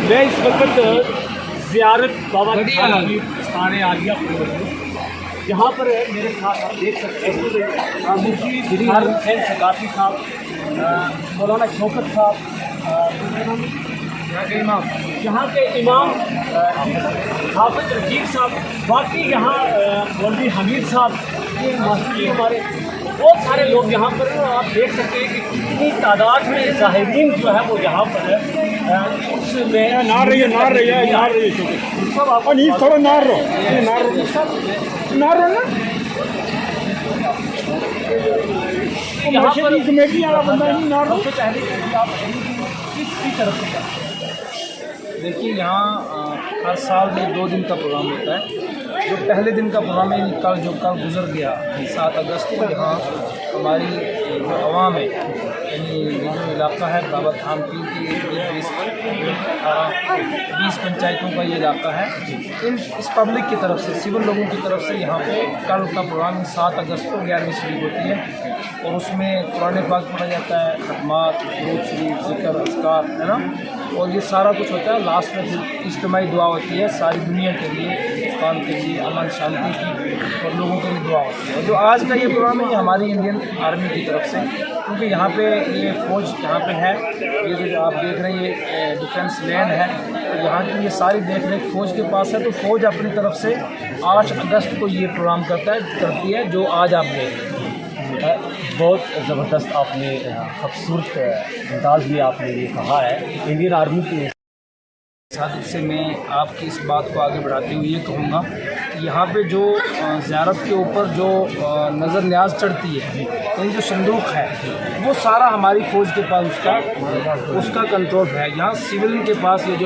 میں اس وقت زیارت بابا تھانے عالیہ یہاں پر میرے ساتھ آپ دیکھ سکتے ہیں مفتی جلال حسین ثقافی صاحب، مولانا شوکت صاحب، یہاں کے امام حافظ رشید صاحب، باقی یہاں مولوی حمید صاحب، یہ ماسٹری ہمارے بہت سارے لوگ یہاں پر ہیں. آپ دیکھ سکتے ہیں کہ کتنی تعداد میں زائرین جو ہے وہ یہاں پر ہے. اس میں نار رہی ہے سب آپ تھوڑا نار رہو نا یہاں پر کمیٹی والا بندہ نہیں نار رہو. سب سے پہلے آپ کس کی طرف سے دیکھیے یہاں ہر سال میں 2 دن کا پروگرام ہوتا ہے. جو پہلے دن کا پروگرام ہے کل گزر گیا 7 اگست کو، یہاں ہماری جو عوام ہے یعنی جو علاقہ ہے بابا تھان پیر کی 20 پنچایتوں کا یہ علاقہ ہے، اس پبلک کی طرف سے سول لوگوں کی طرف سے یہاں پہ کل کا پروگرام 7 اگست کو 11ویں شریف ہوتی ہے، اور اس میں قرآن پاک پڑھا جاتا ہے، ختمات، درود شریف، ذکر، اذکار ہے نا، اور یہ سارا کچھ ہوتا ہے. لاسٹ میں پھر اجتماعی دعا ہوتی ہے ساری دنیا کے لیے، ہندوستان کے لیے، امن شانتی کی اور لوگوں کے لیے دعا ہوتی ہے. اور جو آج کا یہ پروگرام ہے یہ ہماری انڈین آرمی کی طرف سے، کیونکہ یہاں پہ یہ فوج یہاں پہ ہے، یہ جو آپ دیکھ رہے ہیں یہ ڈیفینس لینڈ ہے، تو یہاں کی یہ ساری دیکھ ریکھ فوج کے پاس ہے. تو فوج اپنی طرف سے 8 اگست کو یہ پروگرام کرتی ہے جو آج آپ دیکھ رہے ہیں. بہت زبردست آپ نے خوبصورت انداز میں آپ نے یہ کہا ہے انڈین آرمی کی. حادثے سے میں آپ کی اس بات کو آگے بڑھاتے ہوئے یہ کہوں گا کہ یہاں پہ جو زیارت کے اوپر جو نظر نیاز چڑھتی ہے، یعنی جو صندوق ہے وہ سارا ہماری فوج کے پاس اس کا کنٹرول ہے. یہاں سول کے پاس یہ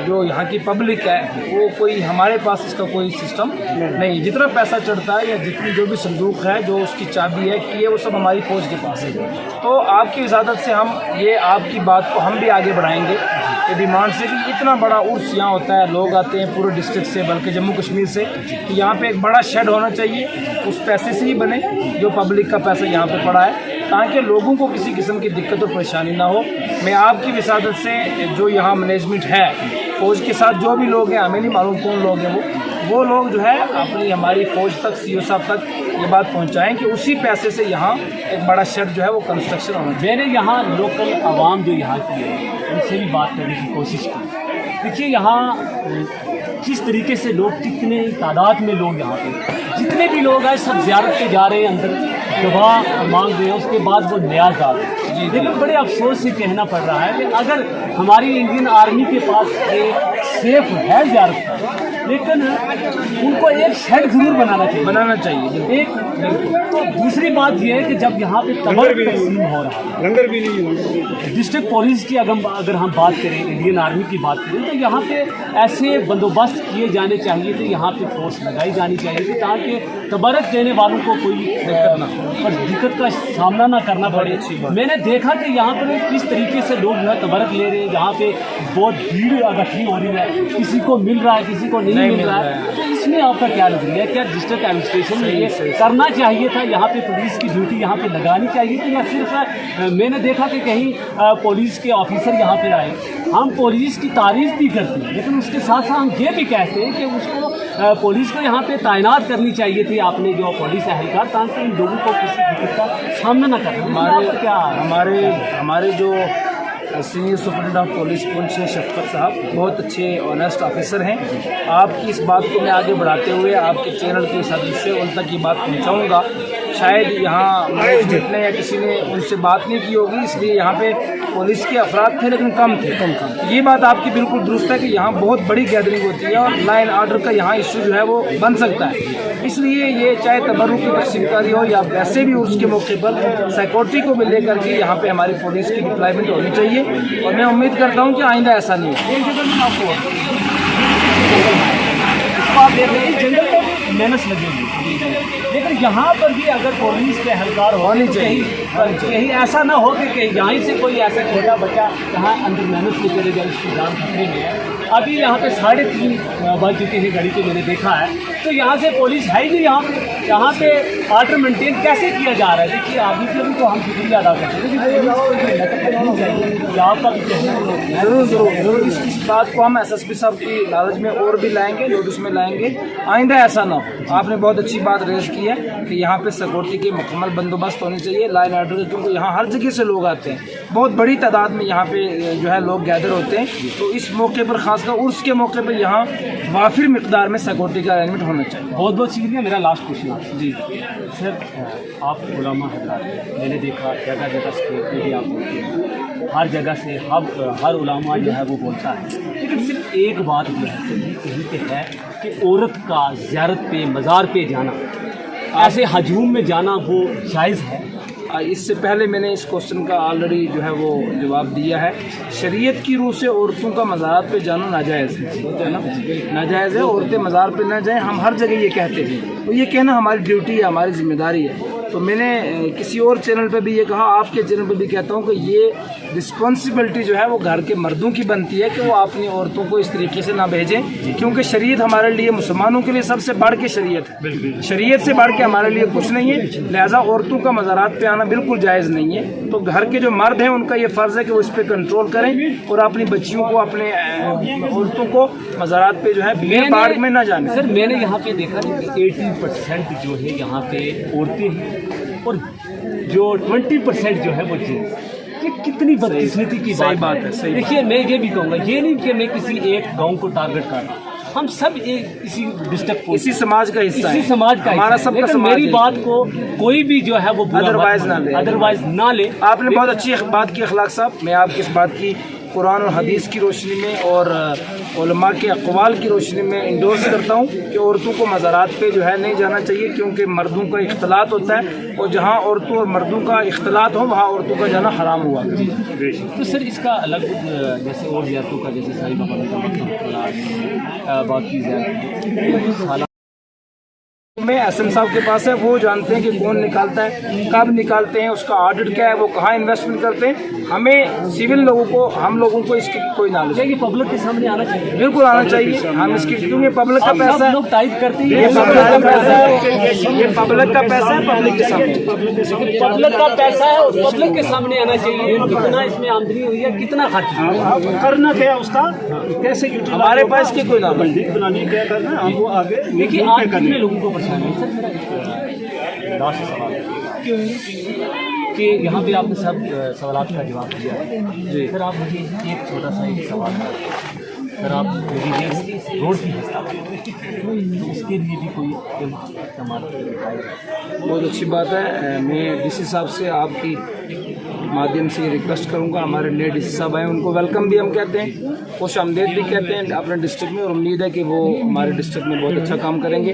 جو یہاں کی پبلک ہے وہ کوئی ہمارے پاس اس کا کوئی سسٹم نہیں. جتنا پیسہ چڑھتا ہے یا جتنی جو بھی صندوق ہے جو اس کی چابی ہے کہ وہ سب ہماری فوج کے پاس ہے. تو آپ کی اجازت سے ہم یہ آپ کی بات کو ہم بھی آگے بڑھائیں گے کہ ڈیمانڈ سے کہ اتنا بڑا عرس یہاں ہوتا ہے، لوگ آتے ہیں پورے ڈسٹرکٹ سے بلکہ جموں کشمیر سے، کہ یہاں پہ ایک بڑا شیڈ ہونا چاہیے، اس پیسے سے ہی بنے جو پبلک کا پیسہ یہاں پہ پڑا ہے، تاکہ لوگوں کو کسی قسم کی دقت اور پریشانی نہ ہو. میں آپ کی وسادت سے جو یہاں مینجمنٹ ہے فوج کے ساتھ جو بھی لوگ ہیں، ہمیں نہیں معلوم کون لوگ ہیں وہ لوگ جو ہے اپنی ہماری فوج تک سی او صاحب تک یہ بات پہنچائیں کہ اسی پیسے سے یہاں ایک بڑا شیڈ جو ہے وہ کنسٹرکشن ہونا چاہیے. میں نے یہاں لوکل عوام جو یہاں کی ہے ان سے بھی بات کرنے کی کوشش کی. دیکھیے یہاں کس طریقے سے لوگ، کتنے تعداد میں لوگ یہاں پہ جتنے بھی لوگ ہیں سب زیارت پہ جا رہے ہیں، اندر دعا مانگ رہے ہیں، اس کے بعد وہ نیاز ڈال رہے ہیں. لیکن بڑے افسوس سے کہنا پڑ رہا ہے کہ اگر ہماری انڈین آرمی کے پاس ایک سیف ہے زیارت کا، لیکن ان کو ایک شیڈ ضرور بنانا چاہیے. ایک تو دوسری بات یہ ہے کہ جب یہاں پہ تبرک تقسیم ہو رہا ہے، لنگر بھی نہیں، ڈسٹرکٹ پولیس کی اگر ہم بات کریں، انڈین آرمی کی بات کریں، تو یہاں پہ ایسے بندوبست کیے جانے چاہیے تھے، یہاں پہ فورس لگائی جانی چاہیے تھی تاکہ تبرک دینے والوں کو کوئی دقت کا سامنا نہ کرنا پڑے. میں نے دیکھا کہ یہاں پر کس طریقے سے لوگ جو ہے تبرک لے رہے ہیں، یہاں پہ بہت بھیڑ اکٹھی ہو رہی ہے، کسی کو مل رہا ہے کسی کو نہیں مل رہا ہے. تو اس میں آپ کا کیا نظریہ ہے؟ کیا ڈسٹرکٹ ایڈمنسٹریشن نے یہ کرنا چاہیے تھا، یہاں پہ پولیس کی ڈیوٹی یہاں پہ لگانی چاہیے تھی، یا صرف میں نے دیکھا کہ کہیں پولیس کے آفیسر یہاں پہ آئے، ہم پولیس کی تعریف بھی کرتے ہیں لیکن اس کے ساتھ ساتھ ہم یہ بھی کہتے ہیں کہ اس کو پولیس کو یہاں پہ تعینات کرنی چاہیے تھی آپ نے جو پولیس اہلکار، تاکہ ان لوگوں کو کسی دقت کا سامنا نہ کرنا. ہمارے جو سینئر سپرنٹینڈنٹ آف پولیس پونچھ ہیں شفقت صاحب بہت اچھے آنیسٹ آفیسر ہیں. آپ کی اس بات کو میں آگے بڑھاتے ہوئے آپ کے چینل کی حدیث سے ان تک یہ بات پہنچاؤں گا. شاید یہاں مینجمنٹ نے یا کسی نے ان سے بات نہیں کی ہوگی، اس لیے یہاں پہ پولیس کے افراد تھے لیکن کم تھے. یہ بات آپ کی بالکل درست ہے کہ یہاں بہت بڑی گیدرنگ ہوتی ہے اور لا اینڈ آرڈر کا یہاں ایشو جو ہے وہ بن سکتا ہے. اس لیے یہ چاہے تبرک کی تقسیم کاری ہو یا ویسے بھی اس کے موقع پر سیکورٹی کو بھی لے کر کے یہاں پہ ہماری پولیس کی ڈپلائمنٹ ہونی چاہیے، اور میں امید کرتا ہوں کہ آئندہ ایسا نہیں ہو. آپ دیکھ رہے ہیں جنگل میں محنت لگے ہوئی، لیکن یہاں پر بھی اگر پولیس کے اہلکار ہونی چاہیے، کہیں ایسا نہ ہو کہ یہیں سے کوئی ایسا چھوٹا بچہ یہاں اندر محنت نہیں کرے گا، اس کی جان خطرے میں ہے. अभी यहाँ पे 3:30 बज चुके हैं घड़ी के, मैंने देखा है, तो यहाँ से पुलिस है ही नहीं यहाँ पे ऑर्डर मेंटेन कैसे किया जा रहा है? देखिए अभी के भी तो हम शुक्रिया अदा करते हैं, आपका भी ज़रूर इस बात को हम SSP साहब की नॉलेज में और भी लाएंगे, नोटिस में लाएंगे, आइंदा ऐसा ना हो। आपने बहुत अच्छी बात रेज की है कि यहाँ पे सिक्योरिटी के मुकम्मल बंदोबस्त होनी चाहिए, लाइन आर्डर के, क्योंकि यहाँ हर जगह से लोग आते हैं, बहुत बड़ी तादाद में यहाँ पे जो है लोग गैदर होते हैं। तो इस मौके पर खासकर उर्स के मौके पर यहाँ वाफिर मिकदार में सिक्योरिटी का अरेंजमेंट होना चाहिए। बहुत बहुत शुक्रिया। मेरा लास्ट क्वेश्चन आपसे जी सर, आप उलमा हज़रात, मैंने देखा जगह जगह स्टेट में भी आप बोलते हैं, हर जगह से हर उलमा जो है वो बोलता है, लेकिन सिर्फ एक बात जो है कहीं पे है कि औरत का ज़ियारत पे मज़ार पे जाना, ऐसे हजूम में जाना वो जायज़ है? इससे पहले मैंने इस क्वेश्चन का ऑलरेडी जो है वो जवाब दिया है। शरीयत की रूह से औरतों का मज़ारात पे जाना नाजायज़ है ना, नाजायज़ है, औरतें मज़ार पे ना जाएं, हम हर जगह ये कहते हैं, तो ये कहना हमारी ड्यूटी है, हमारी जिम्मेदारी है। तो मैंने किसी और चैनल पे भी ये कहा, आपके चैनल पे भी कहता हूँ कि ये रिस्पॉन्सिबिलिटी जो है वो घर के मर्दों की बनती है कि वो अपनी औरतों को इस तरीके से ना भेजें, क्योंकि शरीयत हमारे लिए, मुसलमानों के लिए सबसे बढ़ के शरीयत है, शरीयत से बढ़ के हमारे लिए कुछ नहीं है। लिहाजा औरतों का मज़ारात पे आना बिल्कुल जायज़ नहीं है। तो घर के जो मर्द हैं उनका ये फ़र्ज़ है कि वो इस पर कंट्रोल करें और अपनी बच्चियों को, अपने औरतों को मज़ारात पे जो है भीड़ भाड़ में ना जाने। सर मैंने यहाँ पे देखा कि 80% जो है यहाँ पे औरतें हैं और जो 20% जो है वो जेंट्स। ये कितनी बदकिस्मती की बात है। सही देखिए मैं ये भी कहूँगा, ये नहीं कि मैं किसी एक गांव को टारगेट कर रहा हूँ, हम सब एक इसी डिस्ट्रिक्ट को, इसी समाज का हिस्सा है, इसी समाज का हमारा हिस्सा है। सबका लेकिन समाज मेरी है। बात को कोई भी जो है वो अदरवाइज ना ले। आपने बहुत अच्छी बात की अखलाक साहब, मैं आपकी इस बात की कुरान और हदीस की रोशनी में और उलमा के अक़वाल की रोशनी में इंडोर्स करता हूँ कि औरतों को मज़ारात पे जो है नहीं जाना चाहिए, क्योंकि मर्दों का इख्तलात होता है और जहाँ औरतों और मर्दों का इख्तलात हो वहाँ औरतों का जाना हराम हुआ। तो सर इसका अलग जैसे और ज़ियारतों का, जैसे सारी बाकी ज़ियारत में SM साहब के पास है, वो जानते हैं कि कौन निकालता है, कब निकालते हैं, उसका ऑडिट क्या है, वो कहाँ इन्वेस्टमेंट करते हैं। हमें सिविल लोगों को, हम लोगों को इसकी कोई नॉलेज नहीं। ये पब्लिक के सामने आना चाहिए, बिल्कुल आना चाहिए। हम इसकी, क्योंकि पब्लिक का पैसा है, लोग टाइप करते हैं, ये पब्लिक का पैसा है, ये पब्लिक का पैसा है, पब्लिक के सामने, पब्लिक का पैसा है और पब्लिक के सामने आना चाहिए। कितना इसमें आमदनी हुई है, कितना खर्च करना क्या उसका, कैसे हमारे पास की कोई नॉलेज बंदी बनानी, क्या करना है हमको आगे। देखिए आज कितने लोगों को परेशानी है सर, मेरा लास्ट सवाल है कि यहाँ पे आपने सब सवालात का जवाब दिया है जी। सर आप मुझे एक छोटा सा एक सवाल है सर, आप मेरी रोड की हिस्सा तो उसके लिए भी कोई इस्तेमाल? बहुत अच्छी बात है। मैं DC साहब से आपकी माध्यम से ये रिक्वेस्ट करूंगा, हमारे नए DC साहब आए, उनको वेलकम भी हम कहते हैं, खुश आमदेद भी कहते हैं अपने डिस्ट्रिक्ट में, और उम्मीद है कि वो हमारे डिस्ट्रिक्ट में बहुत अच्छा काम करेंगे।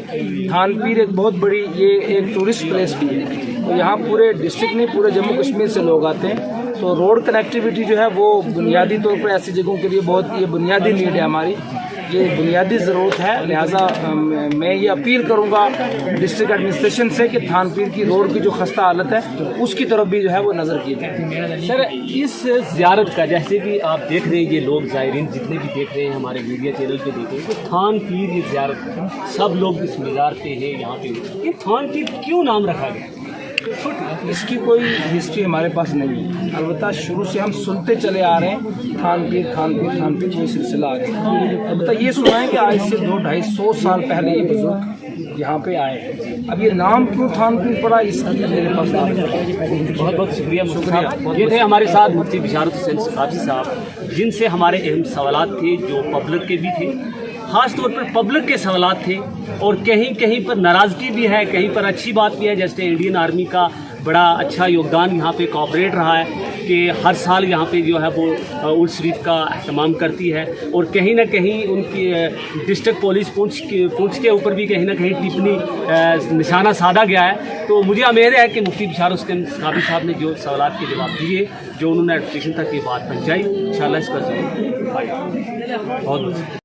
थानपीर एक बहुत बड़ी, ये एक टूरिस्ट प्लेस भी है, तो यहाँ पूरे डिस्ट्रिक्ट नहीं, पूरे जम्मू कश्मीर से लोग आते हैं। तो रोड कनेक्टिविटी जो है वो बुनियादी तौर पर ऐसी जगहों के लिए बहुत, ये बुनियादी नीड है हमारी, ये बुनियादी ज़रूरत है। लिहाजा मैं ये अपील करूँगा डिस्ट्रिक्ट एडमिनिस्ट्रेशन से कि थानपीर की रोड की जो खस्ता हालत है उसकी तरफ भी जो है वो नज़र की जाए। सर इस ज़ियारत का, जैसे कि आप देख रहे हैं, ये लोग ज़ायरीन जितने भी देख रहे हैं हमारे मीडिया चैनल पे देख रहे हैं, तो थानपीर ये ज़ियारत सब लोग इस मज़ार पे है यहाँ पे, ये थानपीर क्यों नाम रखा गया? इसकी कोई हिस्ट्री हमारे पास नहीं है, अलबत्ता शुरू से हम सुनते चले आ रहे हैं थानपीर थानपीर थानपीर, कोई सिलसिला आ रहा है। अलबत्ता ये सुना है कि आज से 200-250 साल पहले ये बुजुर्ग यहाँ पे आए हैं। अब ये नाम क्यों थानपीर पड़ा, इसकी मेरे पास बहुत बहुत शुक्रिया मुफ्ती। ये थे हमारे साथ मुफ्ती बिशारत हुसैन सकाफी साहब, जिनसे हमारे अहम सवालात थे जो पब्लिक के भी थे, ख़ास तौर पर पब्लिक के सवालात थे, और कहीं कहीं पर नाराज़गी भी है, कहीं पर अच्छी बात भी है। जैसे इंडियन आर्मी का बड़ा अच्छा योगदान यहाँ पे कॉपरेट रहा है कि हर साल यहाँ पे जो है वो उर्स शरीफ का अहतमाम करती है, और कहीं ना कहीं उनकी डिस्ट्रिक्ट पुलिस पुंछ के ऊपर भी कहीं ना कहीं टिप्पणी निशाना साधा गया है। तो मुझे उम्मीद है कि मुफ्ती बिशारत हुसैन सकाफी साहब ने जो सवालात के जवाब दिए, जो उन्होंने एडमिनिस्ट्रेशन तक ये बात पहुँचाई, इंशाल्लाह इसका जरूर फायदा। बहुत